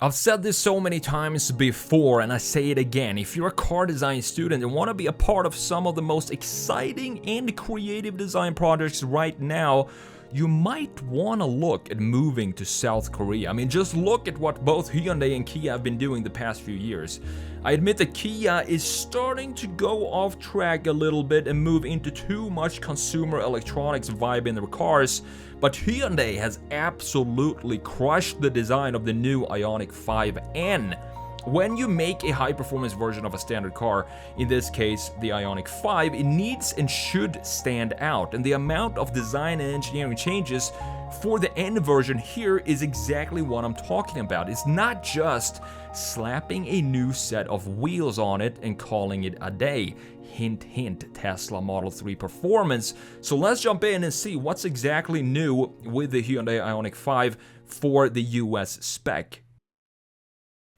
I've said this so many times before, and I say it again. If you're a car design student and want to be a part of some of the most exciting and creative design projects right now, you might want to look at moving to South Korea. I mean, just look at what both Hyundai and Kia have been doing the past few years. I admit that Kia is starting to go off track a little bit and move into too much consumer electronics vibe in their cars, but Hyundai has absolutely crushed the design of the new Ioniq 5N. When you make a high-performance version of a standard car, in this case the Ioniq 5, it needs and should stand out, and the amount of design and engineering changes for the N version here is exactly what I'm talking about. It's not just slapping a new set of wheels on it and calling it a day. Hint, hint, Tesla Model 3 performance. So let's jump in and see what's exactly new with the Hyundai Ioniq 5 for the US spec.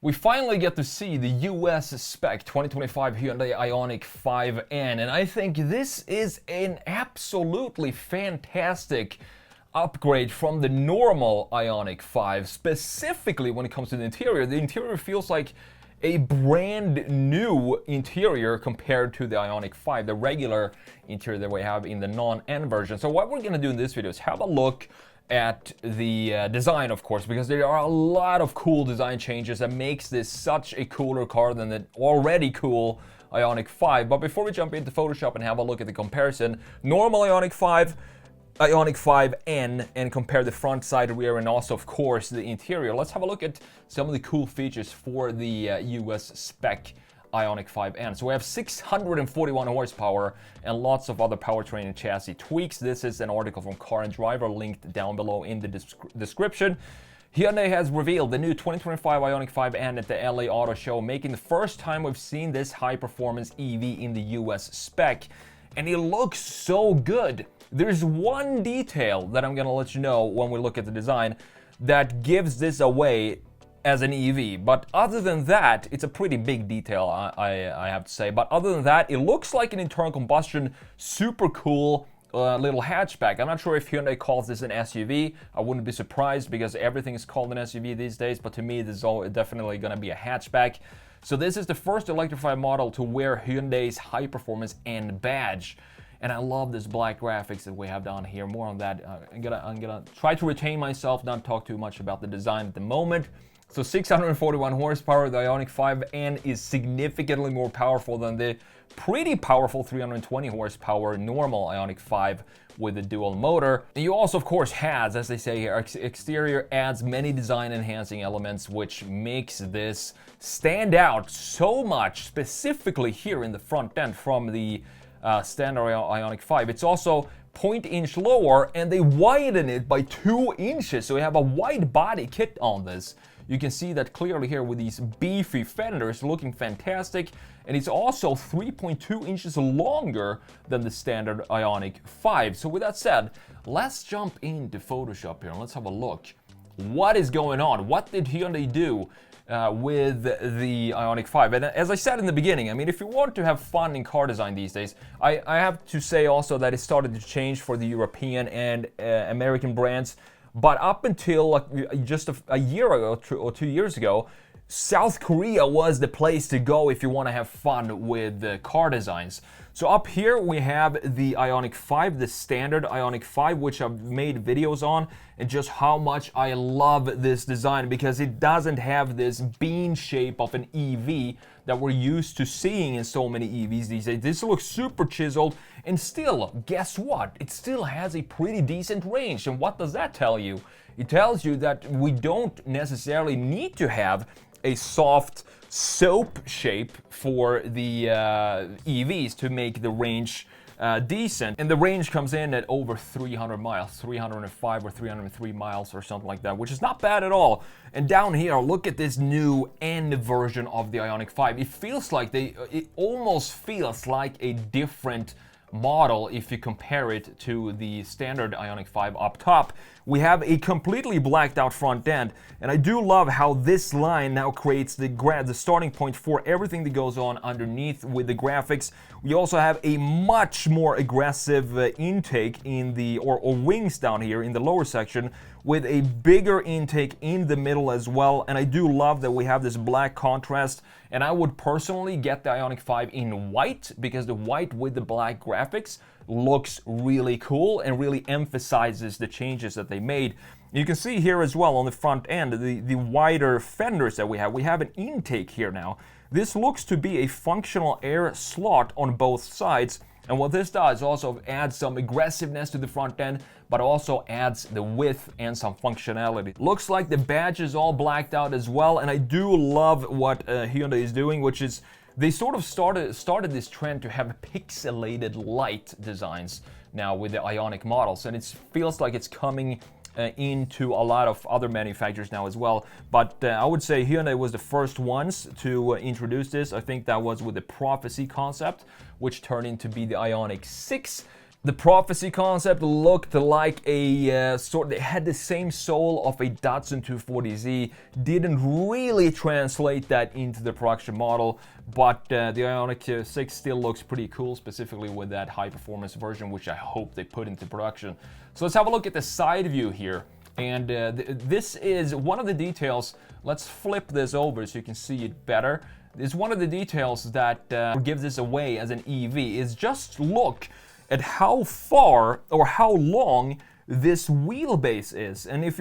We finally get to see the US spec 2025 Hyundai Ioniq 5N, and I think this is an absolutely fantastic upgrade from the normal Ioniq 5, specifically when it comes to the interior. The interior feels like a brand new interior compared to the Ioniq 5, the regular interior that we have in the non-N version. So what we're going to do in this video is have a look at the design, of course, because there are a lot of cool design changes that makes this such a cooler car than the already cool Ioniq 5. But before we jump into Photoshop and have a look at the comparison, normal Ioniq 5, Ioniq 5N, and compare the front, side, rear, and also, of course, the interior, let's have a look at some of the cool features for the US spec Ioniq 5N. So we have 641 horsepower and lots of other powertrain and chassis tweaks. This is an article from Car and Driver linked down below in the description. Hyundai has revealed the new 2025 Ioniq 5N at the LA Auto Show, making the first time we've seen this high-performance EV in the US spec, and it looks so good. There's one detail that I'm gonna let you know when we look at the design that gives this away as an EV, but other than that, it's a pretty big detail, I have to say. But other than that, it looks like an internal combustion, super cool little hatchback. I'm not sure if Hyundai calls this an SUV. I wouldn't be surprised because everything is called an SUV these days, but to me, this is definitely going to be a hatchback. So this is the first electrified model to wear Hyundai's high-performance N badge. And I love this black graphics that we have down here. More on that. I'm gonna try to retain myself, not talk too much about the design at the moment. So 641 horsepower, the Ioniq 5N is significantly more powerful than the pretty powerful 320 horsepower normal Ioniq 5 with the dual motor. And you also, of course, has, as they say here, exterior adds many design enhancing elements, which makes this stand out so much, specifically here in the front end from the standard Ioniq 5. It's also 0.1 inch lower, and they widen it by 2 inches, so we have a wide body kit on this. You can see that clearly here with these beefy fenders looking fantastic, and it's also 3.2 inches longer than the standard Ioniq 5. So with that said, let's jump into Photoshop here and let's have a look. What is going on? What did Hyundai do with the Ioniq 5? And as I said in the beginning, I mean, if you want to have fun in car design these days, I have to say also that it started to change for the European and American brands. But up until just a year ago or 2 years ago, South Korea was the place to go if you want to have fun with car designs. So up here we have the Ioniq 5, the standard Ioniq 5, which I've made videos on, and just how much I love this design because it doesn't have this bean shape of an EV that we're used to seeing in so many EVs these days. This looks super chiseled, and still, guess what? It still has a pretty decent range. And what does that tell you? It tells you that we don't necessarily need to have a soft soap shape for the EVs to make the range decent. And the range comes in at over 300 miles, 305 or 303 miles or something like that, which is not bad at all. And down here, look at this new N version of the Ioniq 5. It feels like it almost feels like a different model if you compare it to the standard Ioniq 5 up top, we have a completely blacked out front end. And I do love how this line now creates the starting point for everything that goes on underneath with the graphics. We also have a much more aggressive intake in the, or wings down here in the lower section, with a bigger intake in the middle as well. And I do love that we have this black contrast. And I would personally get the Ioniq 5 in white, because the white with the black graphics looks really cool and really emphasizes the changes that they made. You can see here as well on the front end, the wider fenders that we have. We have an intake here now. This looks to be a functional air slot on both sides. And what this does also adds some aggressiveness to the front end, but also adds the width and some functionality. Looks like the badge is all blacked out as well, and I do love what Hyundai is doing, which is they sort of started this trend to have pixelated light designs now with the Ioniq models, and it feels like it's coming into a lot of other manufacturers now as well. But I would say Hyundai was the first ones to introduce this. I think that was with the Prophecy concept, which turned into be the Ioniq 6. The Prophecy concept looked like a they had the same soul of a Datsun 240Z, didn't really translate that into the production model, but the Ioniq 6 still looks pretty cool, specifically with that high performance version, which I hope they put into production. So let's have a look at the side view here. And this is one of the details. Let's flip this over so you can see it better. It's one of the details that gives this away as an EV, is just look at how far or how long this wheelbase is. And if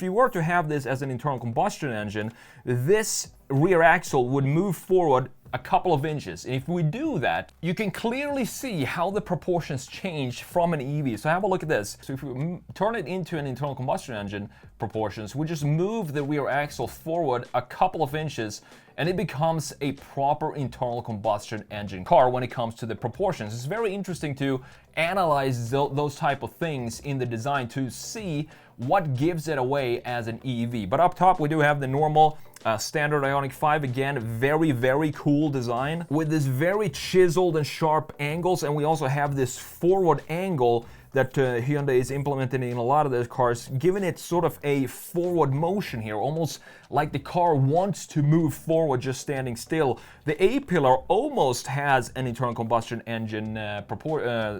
you were to have this as an internal combustion engine, this rear axle would move forward a couple of inches. And if we do that, you can clearly see how the proportions change from an EV. So have a look at this. So if we turn it into an internal combustion engine proportions, we just move the rear axle forward a couple of inches, and it becomes a proper internal combustion engine car when it comes to the proportions. It's very interesting to analyze those type of things in the design to see what gives it away as an EV. But up top we do have the normal standard Ioniq 5. Again, very, very cool design with this very chiseled and sharp angles, and we also have this forward angle that Hyundai is implementing in a lot of their cars, giving it sort of a forward motion here, almost like the car wants to move forward just standing still. The A-pillar almost has an internal combustion engine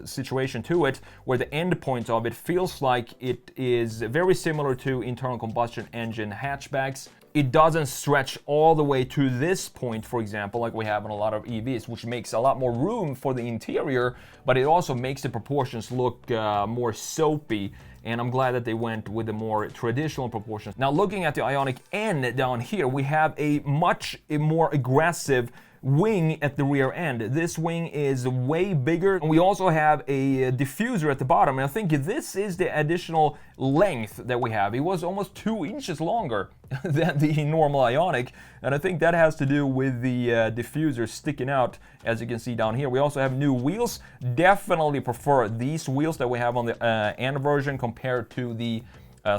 situation to it, where the end point of it feels like it is very similar to internal combustion engine hatchbacks. It doesn't stretch all the way to this point, for example, like we have in a lot of EVs, which makes a lot more room for the interior, but it also makes the proportions look more soapy. And I'm glad that they went with the more traditional proportions. Now, looking at the Ioniq N down here, we have a much more aggressive wing at the rear end. This wing is way bigger, and we also have a diffuser at the bottom, and I think this is the additional length that we have. It was almost 2 inches longer than the normal Ioniq, and I think that has to do with the diffuser sticking out, as you can see down here. We also have new wheels. Definitely prefer these wheels that we have on the N version compared to the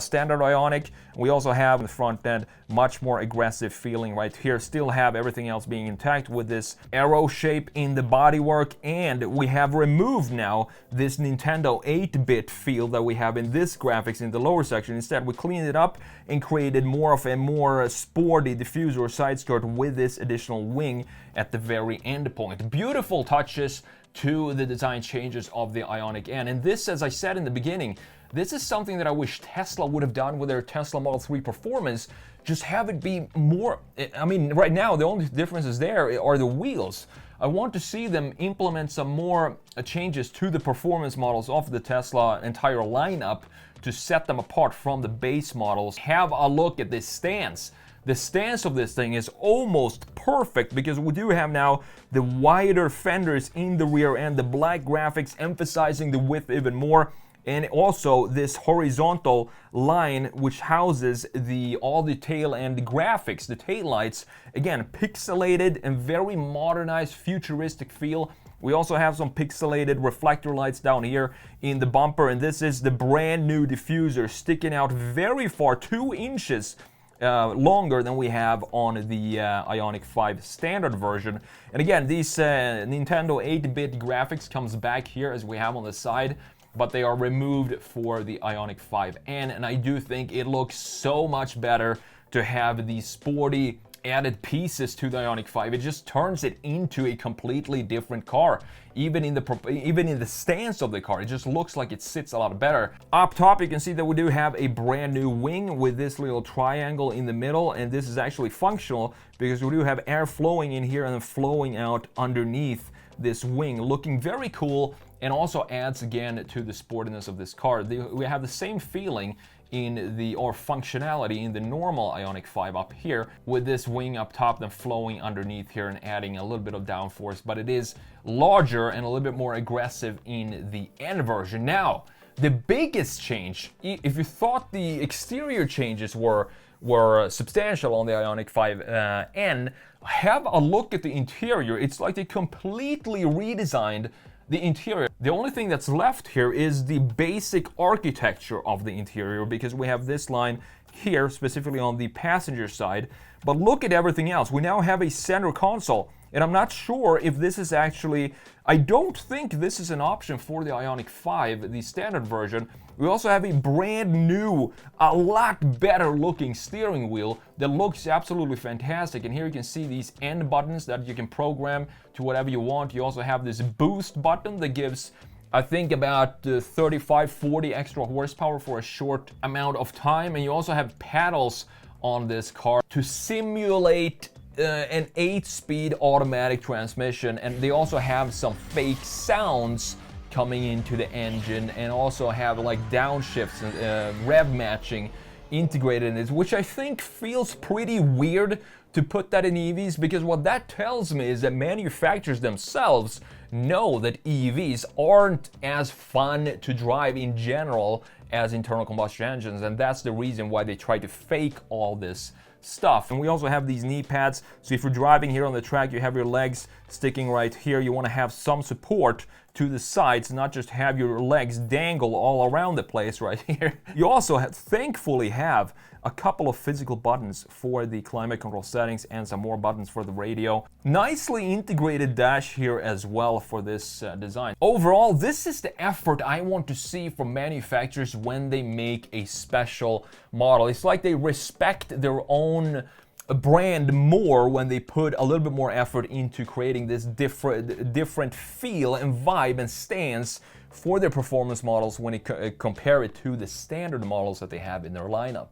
standard Ioniq. We also have in the front end much more aggressive feeling right here. Still have everything else being intact with this arrow shape in the bodywork, and we have removed now this Nintendo 8-bit feel that we have in this graphics in the lower section. Instead, we cleaned it up and created more of a more sporty diffuser or side skirt with this additional wing at the very end point. Beautiful touches to the design changes of the Ioniq N. And this, as I said in the beginning, this is something that I wish Tesla would have done with their Tesla Model 3 Performance. Just have it be more, I mean, right now the only differences there are the wheels. I want to see them implement some more changes to the performance models of the Tesla entire lineup to set them apart from the base models. Have a look at this stance. The stance of this thing is almost perfect, because we do have now the wider fenders in the rear end, the black graphics emphasizing the width even more, and also this horizontal line which houses all the tail and the graphics, the tail lights. Again, pixelated and very modernized, futuristic feel. We also have some pixelated reflector lights down here in the bumper, and this is the brand new diffuser sticking out very far, 2 inches longer than we have on the Ioniq 5 standard version. And again, these Nintendo 8-bit graphics comes back here as we have on the side. but they are removed for the Ioniq 5N, and I do think it looks so much better to have these sporty added pieces to the Ioniq 5. It just turns it into a completely different car. Even in the stance of the car, it just looks like it sits a lot better. Up top, you can see that we do have a brand new wing with this little triangle in the middle, and this is actually functional because we do have air flowing in here and then flowing out underneath this wing, looking very cool, and also adds again to the sportiness of this car. We have the same feeling or functionality in the normal Ioniq 5 up here, with this wing up top then flowing underneath here and adding a little bit of downforce, but it is larger and a little bit more aggressive in the N version. Now, the biggest change, if you thought the exterior changes were substantial on the Ioniq 5N, have a look at the interior. It's like they completely redesigned the interior. The only thing that's left here is the basic architecture of the interior, because we have this line here specifically on the passenger side. But look at everything else. We now have a center console, and I'm not sure if this is actually, I don't think this is an option for the Ioniq 5, the standard version. We also have a brand new, a lot better looking steering wheel that looks absolutely fantastic. And here you can see these N buttons that you can program to whatever you want. You also have this boost button that gives, I think, about 35-40 extra horsepower for a short amount of time. And you also have paddles on this car to simulate an 8-speed automatic transmission, and they also have some fake sounds coming into the engine, and also have like downshifts and rev matching integrated in this, which I think feels pretty weird to put that in EVs, because what that tells me is that manufacturers themselves know that EVs aren't as fun to drive in general as internal combustion engines, and that's the reason why they try to fake all this stuff. And we also have these knee pads, so if you're driving here on the track, you have your legs sticking right here. You want to have some support to the sides, not just have your legs dangle all around the place right here. You also thankfully have a couple of physical buttons for the climate control settings and some more buttons for the radio. Nicely integrated dash here as well for this design. Overall, this is the effort I want to see from manufacturers when they make a special model. It's like they respect their own brand more when they put a little bit more effort into creating this different feel and vibe and stance for their performance models when you compare it to the standard models that they have in their lineup.